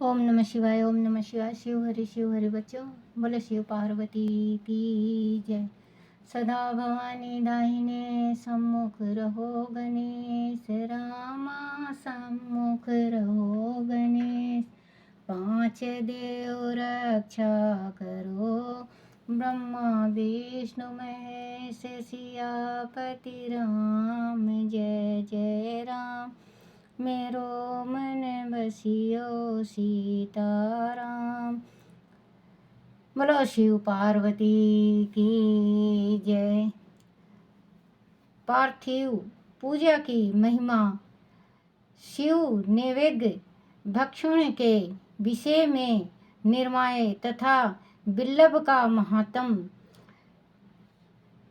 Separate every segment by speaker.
Speaker 1: ओम नमः शिवाय। ओम नमः शिवाय। शिव हरि बच्चों, बोले शिव पार्वती की जय। सदा भवानी दाहिने सम्मुख रहो गणेश, रामा सम्मुख रहो गणेश। पांच देव रक्षा करो, ब्रह्मा विष्णु महेश, सियापति राम जय जय राम। मेरो मन बसियो सीताराम। बोलो शिव पार्वती की जय। पार्थिव पूजा की महिमा। शिव नैवेद्य भक्षण के विषय में निर्माय तथा बिल्लभ का महात्म।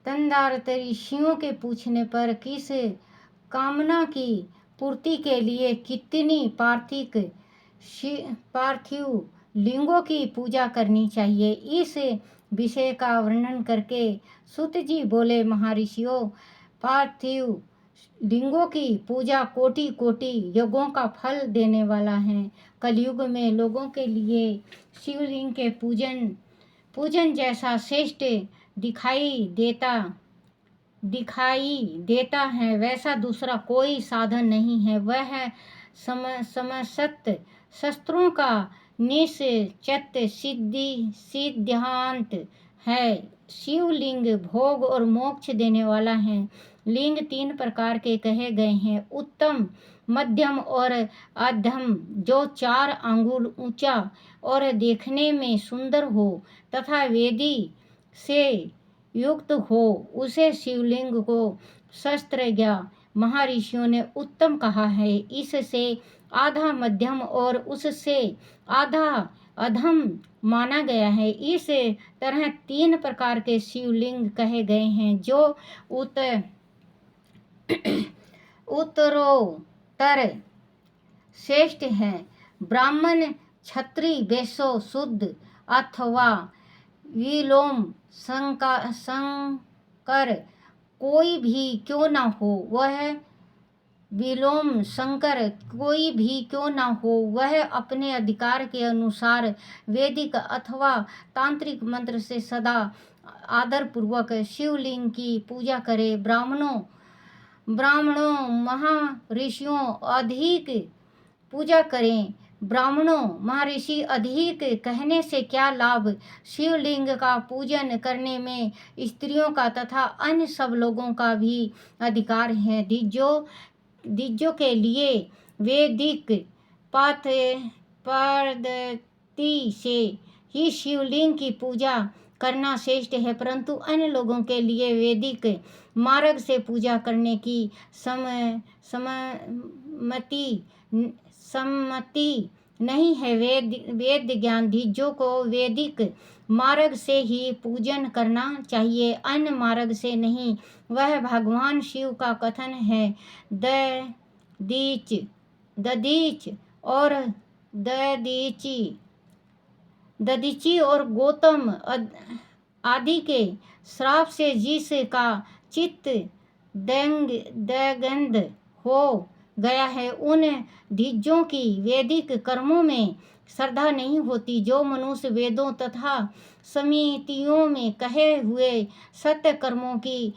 Speaker 1: तंदारतरी ऋषियों के पूछने पर किस कामना की पूर्ति के लिए कितनी पार्थिव लिंगों की पूजा करनी चाहिए, इस विषय का वर्णन करके सूत जी बोले, महर्षियों, पार्थिव लिंगों की पूजा कोटि कोटि यज्ञों का फल देने वाला है। कलयुग में लोगों के लिए शिवलिंग के पूजन जैसा श्रेष्ठ दिखाई देता है वैसा दूसरा कोई साधन नहीं है। वह समस्त शस्त्रों का निश्चित सिद्धांत है। शिवलिंग भोग और मोक्ष देने वाला है। लिंग 3 प्रकार के कहे गए हैं, उत्तम, मध्यम और अधम। जो 4 अंगुल ऊंचा और देखने में सुंदर हो तथा वेदी से युक्त हो, उसे शिवलिंग को शस्त्रज्ञ महर्षियों ने उत्तम कहा है। इससे आधा मध्यम और उससे आधा अधम माना गया है। इस तरह 3 प्रकार के शिवलिंग कहे गए हैं, जो उत्तरोत्तर श्रेष्ठ है। ब्राह्मण, क्षत्रिय, वैश्य, शूद्र अथवा विलोम शंकर कोई भी क्यों ना हो, वह अपने अधिकार के अनुसार वैदिक अथवा तांत्रिक मंत्र से सदा आदर पूर्वक शिवलिंग की पूजा करे। ब्राह्मणों महर्षियों अधिक पूजा करें। ब्राह्मणों महर्षि अधिक कहने से क्या लाभ। शिवलिंग का पूजन करने में स्त्रियों का तथा अन्य सब लोगों का भी अधिकार है। द्विजों के लिए वैदिक पद्धति से ही शिवलिंग की पूजा करना श्रेष्ठ है, परंतु अन्य लोगों के लिए वैदिक मार्ग से पूजा करने की सम्मति नहीं है। वेद ज्ञान द्विजों को वैदिक मार्ग से ही पूजन करना चाहिए, अन्य मार्ग से नहीं। वह भगवान शिव का कथन है, दधीचि और गौतम आदि के श्राप से जिसका चित्त दग्ध हो गया है, उन द्विजों की वैदिक कर्मों में श्रद्धा नहीं होती। जो मनुष्य वेदों तथा स्मृतियों में कहे हुए सत्य कर्मों की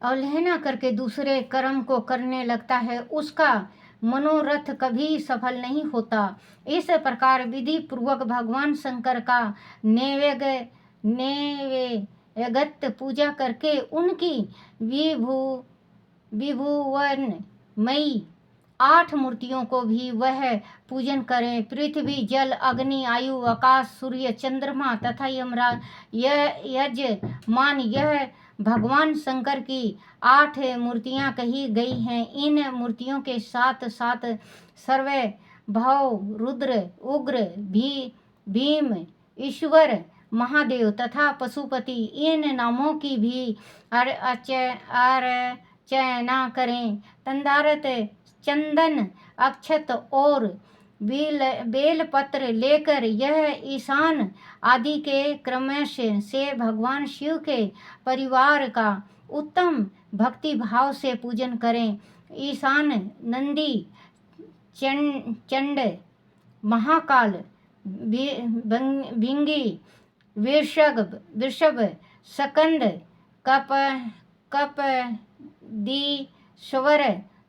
Speaker 1: अवहेलना करके दूसरे कर्म को करने लगता है, उसका मनोरथ कभी सफल नहीं होता। इस प्रकार विधि पूर्वक भगवान शंकर का नैवेद्यगत पूजा करके उनकी विभुवनमयी 8 मूर्तियों को भी वह पूजन करें। पृथ्वी, जल, अग्नि, वायु, आकाश, सूर्य, चंद्रमा तथा यमराज, यजमान, यह भगवान शंकर की 8 मूर्तियां कही गई हैं। इन मूर्तियों के साथ साथ सर्व भव, रुद्र, उग्र, भीम, ईश्वर, महादेव तथा पशुपति, इन नामों की भी अर्चना करें। तंदारत, चंदन, अक्षत और बेल पत्र लेकर यह ईशान आदि के क्रमश से भगवान शिव के परिवार का उत्तम भक्ति भाव से पूजन करें। ईशान, नंदी, चंड, महाकाल, भिंगी, वृषभ, स्कंद, कप कपदीश्वर,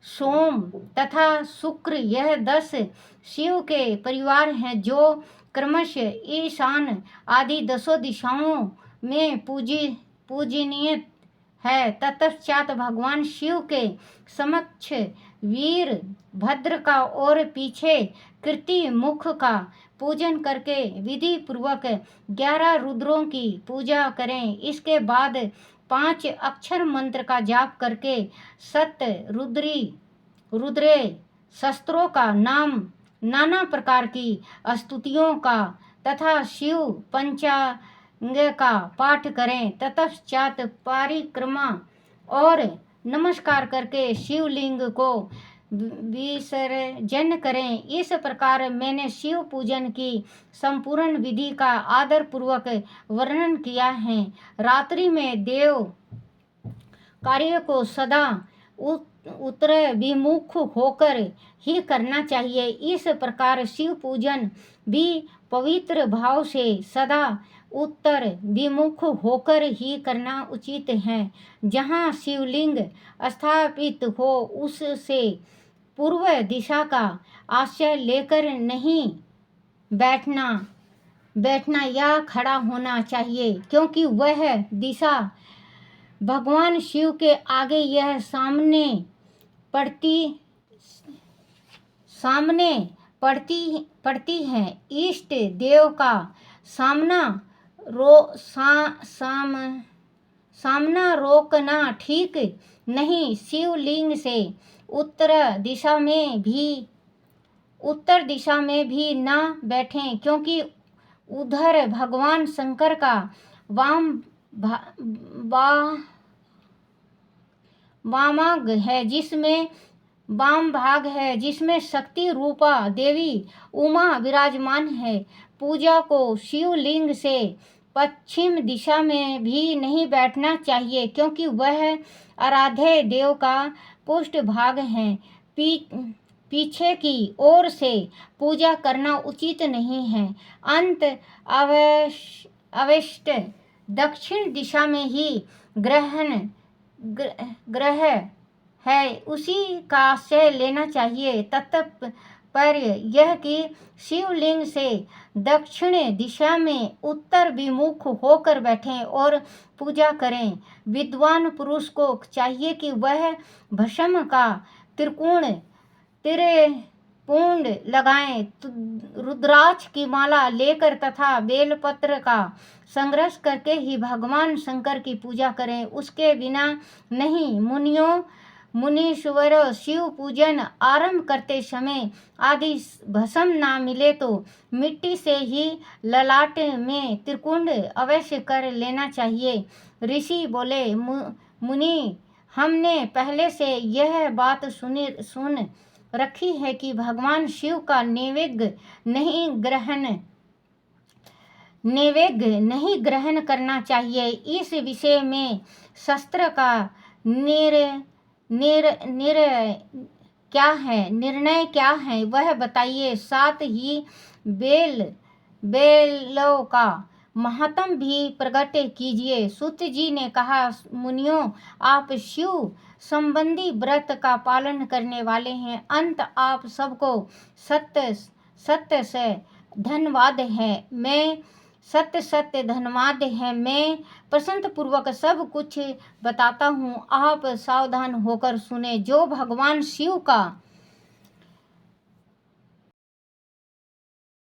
Speaker 1: सोम तथा शुक्र, यह 10 शिव के परिवार हैं जो क्रमशः ईशान आदि 10 दिशाओं में पूजनीय है। तत्पश्चात भगवान शिव के समक्ष वीर भद्र का और पीछे कृति मुख का पूजन करके विधि पूर्वक 11 रुद्रों की पूजा करें। इसके बाद 5 अक्षर मंत्र का जाप करके 7 रुद्रे शस्त्रों का नाम, नाना प्रकार की स्तुतियों का तथा शिव पंचांग का पाठ करें। तत्पश्चात परिक्रमा और नमस्कार करके शिवलिंग को विसर्जन करें। इस प्रकार मैंने शिव पूजन की संपूर्ण विधि का आदर पूर्वक वर्णन किया है। रात्रि में देव कार्य को सदा उत्तर विमुख होकर ही करना चाहिए। इस प्रकार शिव पूजन भी पवित्र भाव से सदा उत्तर विमुख होकर ही करना उचित है। जहाँ शिवलिंग स्थापित हो उससे पूर्व दिशा का आश्रय लेकर नहीं बैठना या खड़ा होना चाहिए, क्योंकि वह दिशा भगवान शिव के आगे यह सामने पड़ती है। इष्ट देव का सामना रोकना ठीक नहीं। शिवलिंग से उत्तर दिशा में भी न बैठें, क्योंकि उधर भगवान शंकर का वाम भाग है जिसमें शक्ति रूपा देवी उमा विराजमान है। पूजा को शिवलिंग से पश्चिम दिशा में भी नहीं बैठना चाहिए, क्योंकि वह आराध्य देव का पृष्ठ भाग है। पीछे की ओर से पूजा करना उचित नहीं है। अंत अवश्य दक्षिण दिशा में ही ग्रह है, उसी का आश्रय लेना चाहिए। तात्पर्य यह कि शिवलिंग से दक्षिण दिशा में उत्तर विमुख होकर बैठें और पूजा करें। विद्वान पुरुष को चाहिए कि वह भस्म का त्रिपुंड लगाएं, रुद्राक्ष की माला लेकर तथा बेलपत्र का संग्रह करके ही भगवान शंकर की पूजा करें। उसके बिना नहीं। मुनीश्वर शिव पूजन आरंभ करते समय आदि भस्म ना मिले तो मिट्टी से ही ललाट में त्रिपुंड अवश्य कर लेना चाहिए। ऋषि बोले, मुनि, हमने पहले से यह बात सुन रखी है कि भगवान शिव का नैवेद्य नहीं ग्रहण करना चाहिए। इस विषय में शास्त्र का निर्णय क्या है वह बताइए। साथ ही बेलों का महात्म भी प्रकट कीजिए। सूत जी ने कहा, मुनियों, आप शिव संबंधी व्रत का पालन करने वाले हैं। अंत आप सबको सत्य से धन्यवाद है। मैं प्रसन्न पूर्वक सब कुछ बताता हूँ, आप सावधान होकर सुने। जो भगवान शिव का